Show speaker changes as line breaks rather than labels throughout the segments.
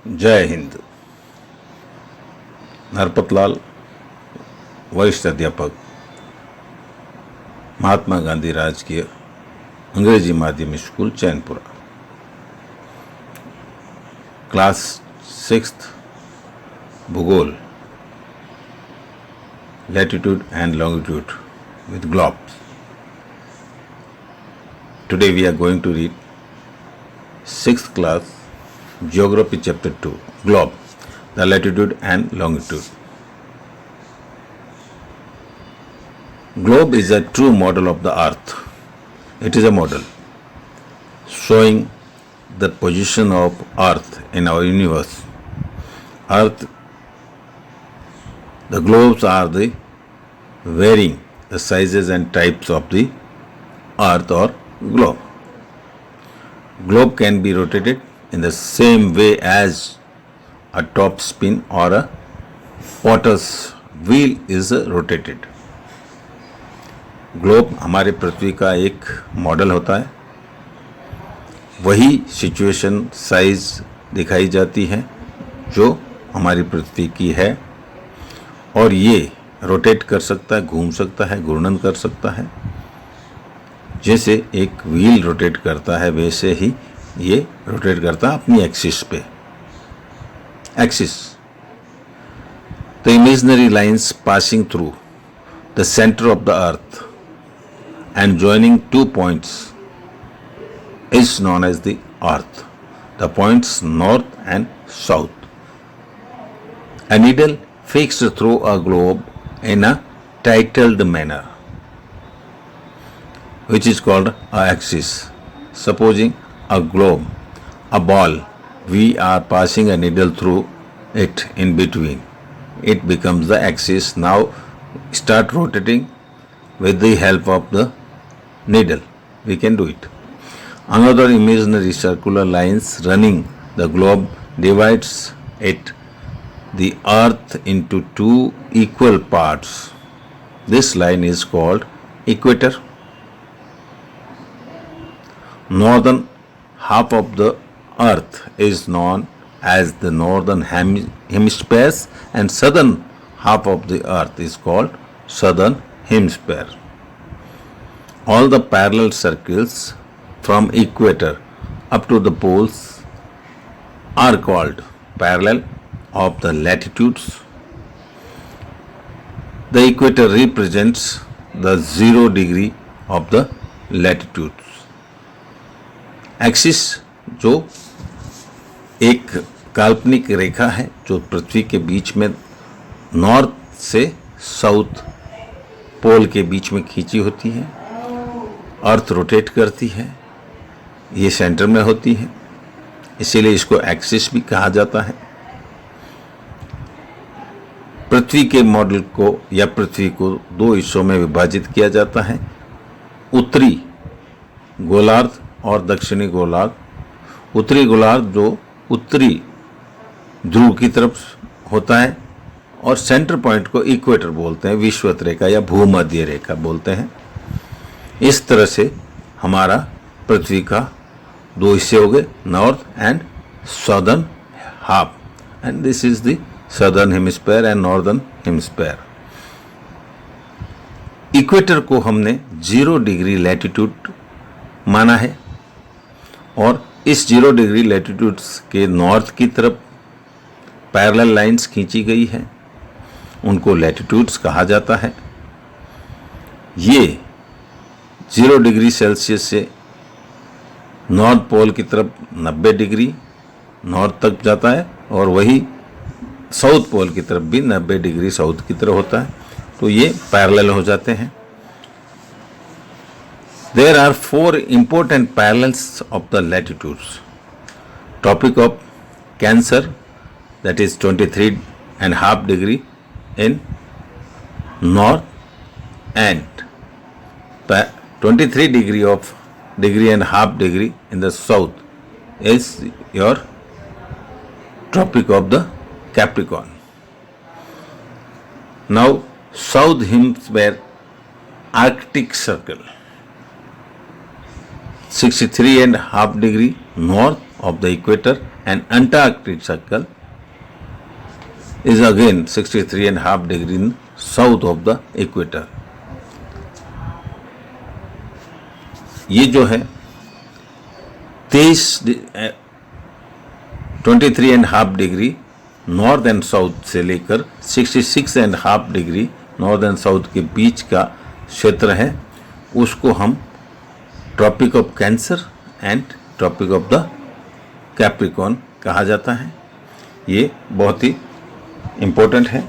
जय हिंद। नरपतलाल, वरिष्ठ अध्यापक, महात्मा गांधी राजकीय अंग्रेजी माध्यमिक स्कूल चैनपुरा, क्लास 6th भूगोल, latitude and longitude with globes. Today we are going to read 6th class Geography Chapter 2, Globe, the latitude and longitude. Globe is a true model of the earth. It is a model showing the position of earth in our universe. Earth, the globes are the varying the sizes and types of the earth or globe. Globe can be rotated in the same way as a top spin or a potter's wheel is rotated. Globe हमारे पृथ्वी का एक model होता है। वही situation size दिखाई जाती है जो हमारी पृथ्वी की है, और ये रोटेट कर सकता है, घूम सकता है, घूर्णन कर सकता है। जैसे एक व्हील रोटेट करता है वैसे ही ये रोटेट करता है अपनी एक्सिस पे। Axis, the imaginary lines passing through the centre of the earth and joining two points is known as the earth, the points north and south. A needle fixed through a globe in a titled manner, which is called a axis. Supposing a globe, a ball, we are passing a needle through it in between. It becomes the axis. Now start rotating with the help of the needle. We can do it. Another imaginary circular lines running the globe divides it, the earth, into two equal parts. This line is called equator. Northern half of the earth is known as the northern hemisphere, and southern half of the earth is called southern hemisphere. All the parallel circles from equator up to the poles are called parallel of the latitudes. The equator represents the 0 degree of the latitudes. Axis जो एक काल्पनिक रेखा है जो पृथ्वी के बीच में north से south pole के बीच में खींची होती है। अर्थ रोटेट करती है, ये सेंटर में होती है, इसीलिए इसको एक्सिस भी कहा जाता है। पृथ्वी के मॉडल को या पृथ्वी को दो हिस्सों में विभाजित किया जाता है, उत्तरी गोलार्ध और दक्षिणी गोलार्ध। उत्तरी गोलार्ध जो उत्तरी ध्रुव की तरफ होता है, और सेंटर पॉइंट को इक्वेटर बोलते हैं, विषुवत रेखा या भूमध्य रेखा बोलते हैं। इस तरह से हमारा पृथ्वी का दो हिस्से हो गए, north and southern half, and this is the southern hemisphere and northern hemisphere. Equator को हमने 0 डिग्री लैटिट्यूड माना है, और इस 0 डिग्री लैटिट्यूड के नॉर्थ की तरफ पैरेलल लाइंस खींची गई है, उनको लैटिट्यूड्स कहा जाता है। ये 0 डिग्री सेल्सियस से नॉर्थ पोल की तरफ 90 डिग्री नॉर्थ तक जाता है, और वही साउथ पोल की तरफ भी 90 डिग्री साउथ की तरफ होता है, तो ये पैरेलल हो जाते हैं। There are 4 important parallels of the latitudes. Tropic of Cancer, that is 23.5 degree in north, and 23 degree and half degree in the south is your Tropic of the Capricorn. Now South Hemisphere Arctic Circle, 63.5 degree north of the equator and Antarctic Circle is again 63.5 degree south of the equator. ये जो है 23.5 degree north and south से लेकर 66.5 degree north and south के बीच का क्षेत्र है, उसको हम tropic of Cancer and tropic of the Capricorn कहा जाता है। ये बहुत ही इम्पोर्टेंट है।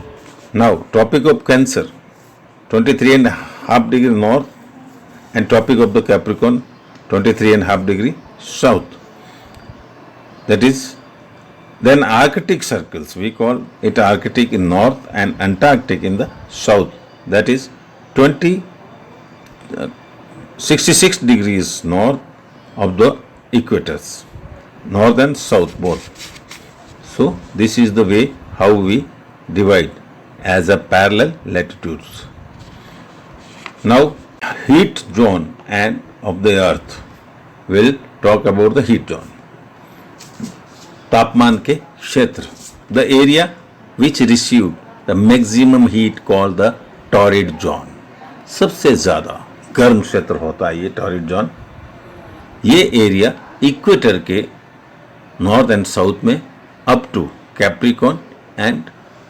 Now tropic of Cancer 23.5 degree north and tropic of the Capricorn 23.5 degree south, that is then Arctic circles, we call it Arctic in north and Antarctic in the south, that is 66 degrees north of the equators, north and south both. So this is the way how we divide as a parallel latitudes. Now heat zone and of the earth, we'll talk about the heat zone. तापमान के क्षेत्र, the area which receive the maximum heat called the torrid zone. सबसे ज़्यादा गर्म क्षेत्र होता है ये टॉरिड जोन। ये एरिया इक्वेटर के नॉर्थ एंड साउथ में अप टू कैप्रिकॉर्न एंड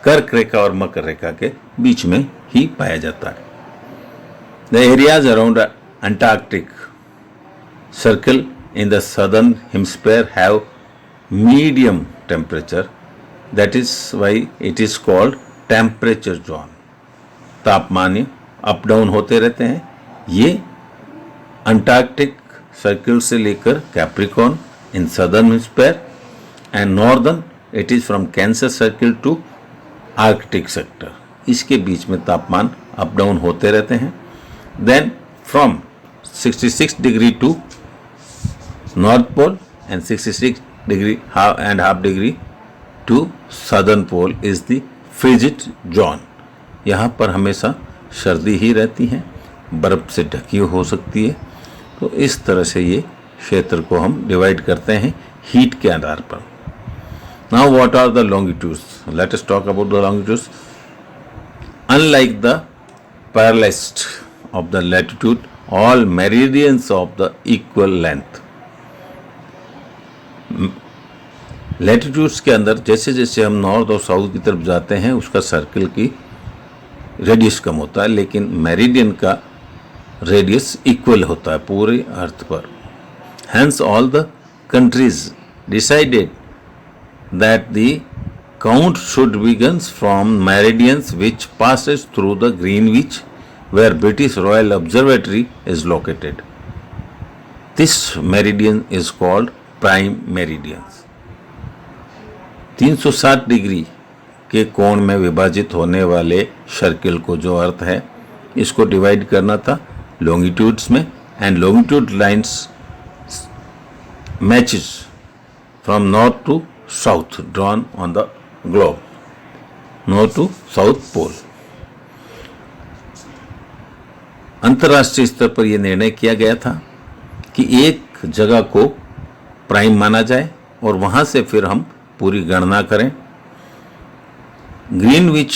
कर्क रेखा और मकर रेखा के बीच में ही पाया जाता है। The areas around Antarctic circle in the southern hemisphere have medium temperature, that is why it is called temperature zone. तापमान अप डाउन होते रहते हैं। ये अंटार्कटिक सर्कल से लेकर Capricorn in southern hemisphere and northern it is from Cancer circle to Arctic sector, इसके बीच में तापमान अप डाउन होते रहते हैं। Then from 66 degree to north pole and 66 degree and half degree to southern pole is the frigid zone. यहाँ पर हमेशा सर्दी ही रहती है, बर्फ से ढकी हो सकती है। तो इस तरह से ये क्षेत्र को हम डिवाइड करते हैं हीट के आधार पर। Now what are the longitudes? Let us talk about the longitudes. Unlike the parallelist of the latitude, all meridians of the equal length. Latitudes के अंदर जैसे जैसे हम नॉर्थ और साउथ की तरफ जाते हैं उसका सर्कल की रेडियस कम होता है, लेकिन मेरिडियन का रेडियस इक्वल होता है पूरे अर्थ पर। Hence all the countries decided that the count should begins from meridians which passes through the Greenwich where British Royal Observatory is located. This meridian is called prime meridians. 360 degree के कोण में विभाजित होने वाले circle को जो अर्थ है इसको डिवाइड करना था लॉन्गिट्यूड्स में, and longitude lines matches from north to south drawn on the globe, north to south pole. अंतर्राष्ट्रीय स्तर पर यह निर्णय किया गया था कि एक जगह को प्राइम माना जाए और वहां से फिर हम पूरी गणना करें। ग्रीनविच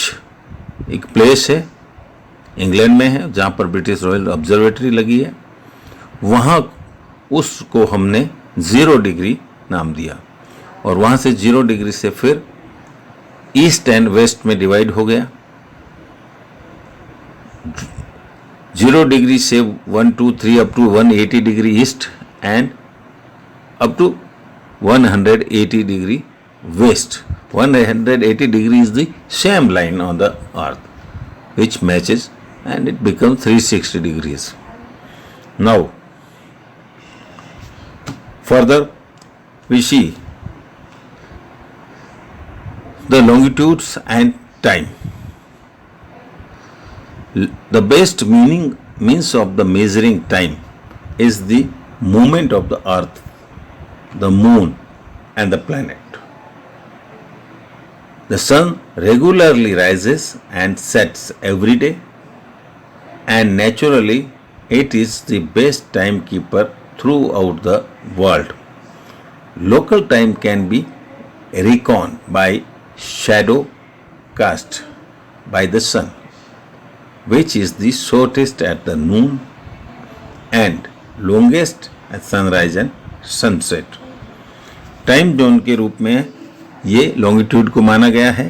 एक प्लेस है, इंग्लैंड में है, जहाँ पर ब्रिटिश रॉयल ऑब्जर्वेटरी लगी है। वहाँ उसको हमने 0 डिग्री नाम दिया और वहाँ से 0 डिग्री से फिर ईस्ट एंड वेस्ट में डिवाइड हो गया। 0 डिग्री से 1, 2, 3 up to 180 degree east and up to 180 degree west. 180 degree is the same line on the earth which matches and it becomes 360 degrees. Now further we see the longitudes and time. The best means of the measuring time is the movement of the earth, the moon and the planet. The sun regularly rises and sets every day, and naturally it is the best timekeeper throughout the world. Local time can be reckoned by shadow cast by the sun, which is the shortest at the noon and longest at sunrise and sunset. Time zone के रूप में ये longitude को माना गया है.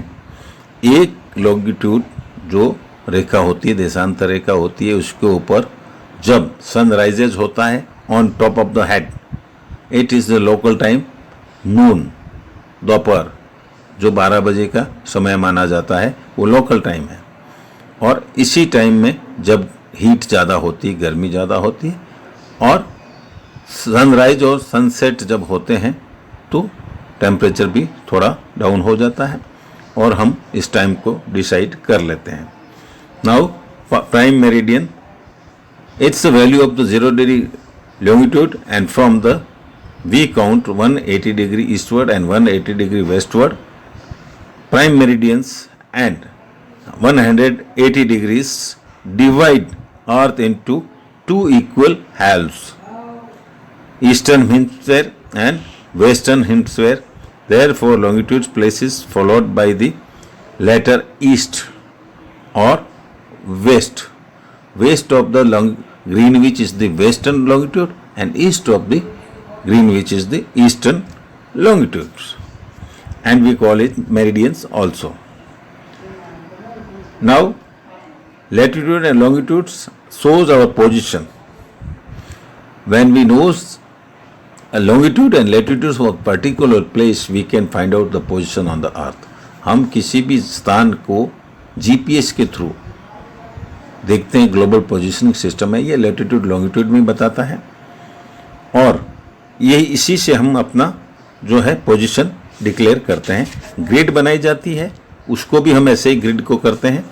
एक longitude जो रेखा होती है, देशांतर रेखा होती है, उसके ऊपर जब सनराइजेज होता है on top of the head, it is the local time noon, दोपहर, जो 12 बजे का समय माना जाता है, वो लोकल टाइम है. और इसी टाइम में जब हीट ज़्यादा होती है, गर्मी ज़्यादा होती है, और सनराइज और सनसेट जब होते हैं तो टेम्परेचर भी थोड़ा डाउन हो जाता है और हम इस टाइम को डिसाइड कर लेते हैं. Now prime meridian, it's the value of the 0 degree longitude, and from the we count 180 degree eastward and 180 degree westward prime meridians, and 180 degrees divide earth into two equal halves, eastern hemisphere and western hemisphere. Therefore longitude places followed by the letter east or west. West of the Greenwich is the western longitude and east of the Greenwich is the eastern longitudes, and we call it meridians also. Now latitude and longitudes shows our position. When we know a longitude and latitude of a particular place, we can find out the position on the earth. हम किसी भी स्थान को GPS के through देखते हैं. Global positioning system है, ये लैटिट्यूड लॉन्गिट्यूड में बताता है, और ये इसी से हम अपना जो है पोजीशन डिक्लेयर करते हैं. ग्रिड बनाई जाती है, उसको भी हम ऐसे ही ग्रिड को करते हैं.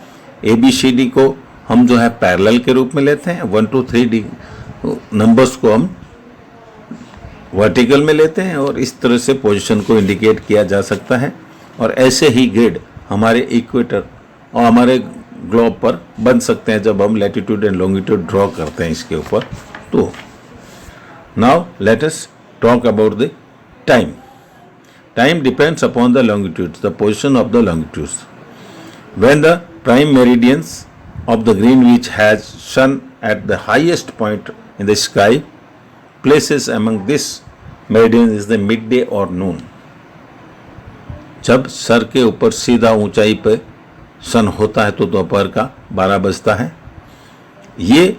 ABCD को हम जो है पैरेलल के रूप में लेते हैं, 1 2 3 नंबर्स को हम वर्टिकल में लेते हैं, और इस तरह से पोजीशन को इंडिकेट किया जा सकता है. और ऐसे ही ग्रिड हमारे इक्वेटर और हमारे ग्लोब पर बन सकते हैं जब हम लैटिट्यूड एंड लॉन्गिट्यूड ड्रॉ करते हैं इसके ऊपर. तो now let us talk about the time. Time depends upon the longitudes, the position of the longitudes. When the prime meridians of the Greenwich has sun at the highest point in the sky, places among this meridian is the mid day और noon. जब sir के ऊपर सीधा ऊंचाई पे सन होता है तो दोपहर का 12 बजता है. ये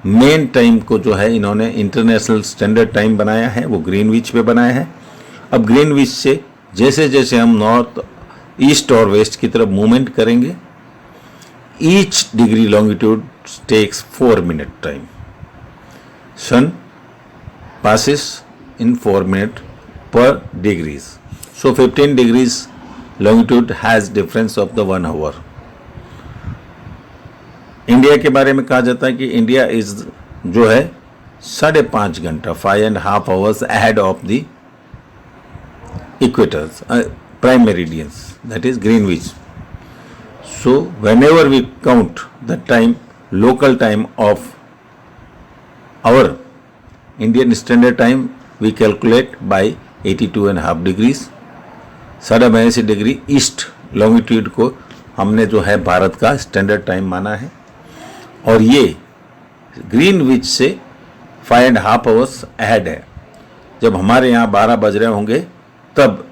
मेन टाइम को जो है इन्होंने इंटरनेशनल स्टैंडर्ड टाइम बनाया है, वो ग्रीनविच पे बनाया है. अब ग्रीनविच से जैसे जैसे हम नॉर्थ, ईस्ट और वेस्ट की तरफ मूवमेंट करेंगे, each degree longitude takes 4 minute time. Sun passes in 4 minutes per degrees. So 15 degrees longitude has difference of the 1 hour. India के बारे में कहा जाता है कि इंडिया इज जो है 5.5 घंटा 5.5 hours ahead of the equators, prime meridians, that is Greenwich. So whenever we count the time, local time of our Indian Standard Time, we calculate by 82.5 degrees. 82.5 degree east longitude को हमने जो है भारत का standard time माना है, और ये Greenwich से 5.5 hours अहेड है. जब हमारे यहाँ 12 बज रहे होंगे तब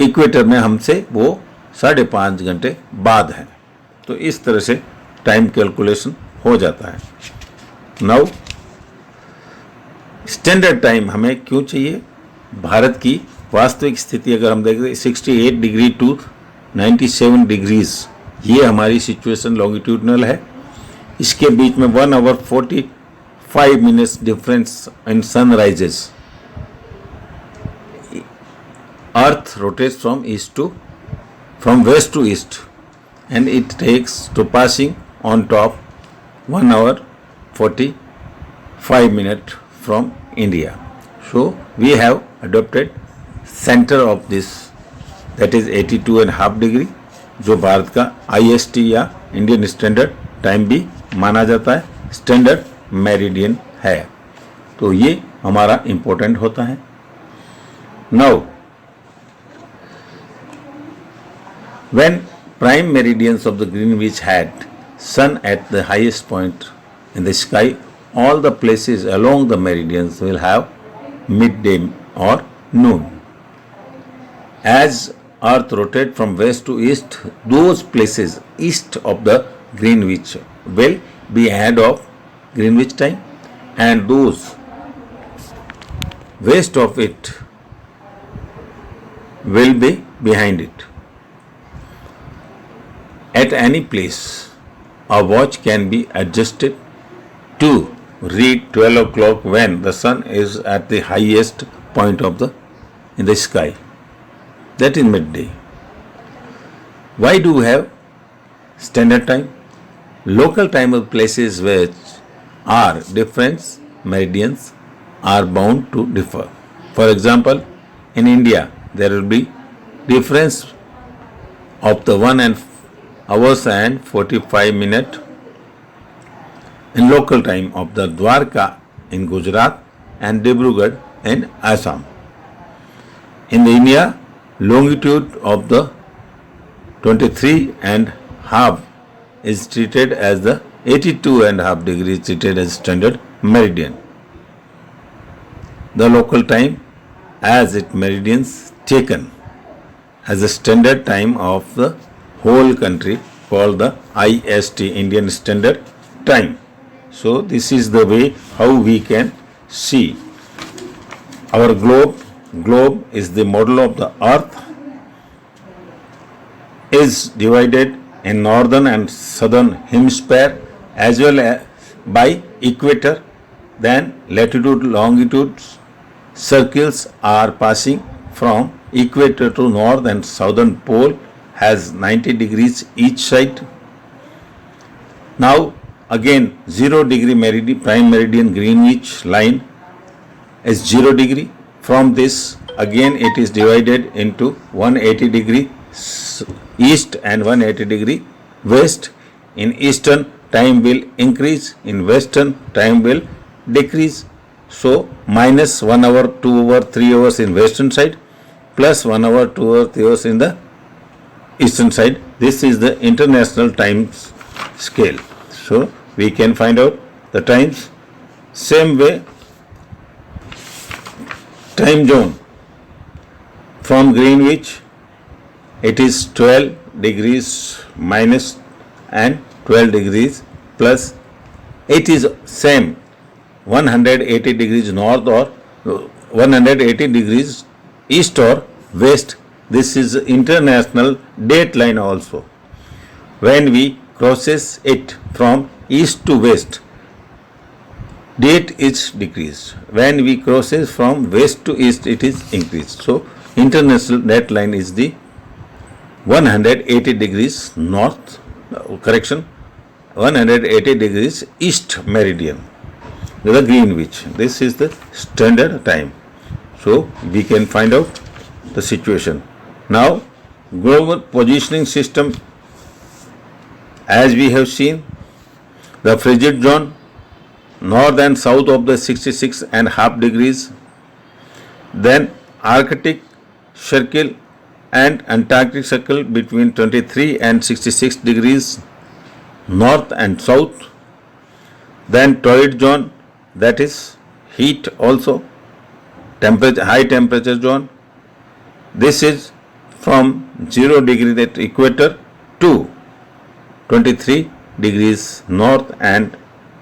इक्वेटर में हमसे वो 5.5 घंटे बाद है. तो इस तरह से टाइम कैलकुलेशन हो जाता है. नाउ स्टैंडर्ड टाइम हमें क्यों चाहिए? भारत की वास्तविक स्थिति अगर हम देखें 68 डिग्री टू 97 डिग्रीज, ये हमारी सिचुएशन लॉन्गिट्यूडनल है. इसके बीच में 1 hour 45 minutes difference in sunrises. Earth rotates from west to east and it takes to passing on top 1 hour 45 minutes from India. So we have adopted center of this, that is 82.5 degree, जो भारत का IST या Indian standard time भी माना जाता है, standard meridian है. तो ये हमारा इम्पोर्टेंट होता है. Now When prime meridians of the Greenwich had sun at the highest point in the sky, all the places along the meridians will have midday or noon. As Earth rotates from west to east, those places east of the Greenwich will be ahead of Greenwich time, and those west of it will be behind it. At any place, a watch can be adjusted to read 12 o'clock when the sun is at the highest point in the sky. That is midday. Why do we have standard time? Local time of places which are different meridians are bound to differ. For example, in India, there will be difference of the 1 hours and 45 minutes in local time of the Dwarka in Gujarat and Dibrugarh in Assam. In the India, longitude of the 23 and half is treated as the 82 and half degrees treated as standard meridian. The local time as its meridians taken as the standard time of the whole country called the IST, Indian Standard Time. So this is the way how we can see our globe. Globe is the model of the earth, is divided in northern and southern hemisphere as well as by equator. Then latitude, longitude circles are passing from equator to north, and southern pole has 90 degrees each side. Now again 0 degree meridian, prime meridian Greenwich line is 0 degree. From this again it is divided into 180 degree east and 180 degree west. In eastern time will increase, in western time will decrease. So minus 1 hour, 2 hour, 3 hours in western side, plus 1 hour, 2 hour, 3 hours in the eastern side. This is the international time scale. So we can find out the times. Same way, time zone from Greenwich, it is 12 degrees minus and 12 degrees plus. It is same 180 degrees north or 180 degrees east or west. This is international date line also. When we crosses it from east to west, date is decreased. When we crosses from west to east, it is increased. So international date line is the 180 degrees north, 180 degrees east meridian, the Greenwich. This is the standard time. So we can find out the situation. Now global positioning system, as we have seen, the frigid zone north and south of the 66 and half degrees, then Arctic circle and Antarctic circle between 23 and 66 degrees north and south, then torrid zone, that is heat also, high temperature zone. This is from 0 degree at equator to 23 degrees north and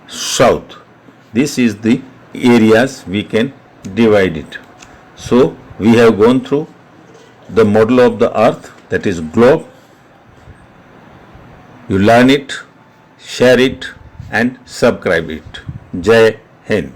south. This is the areas we can divide it. So we have gone through the model of the earth, that is globe. You learn it, share it and subscribe it. Jai Hind.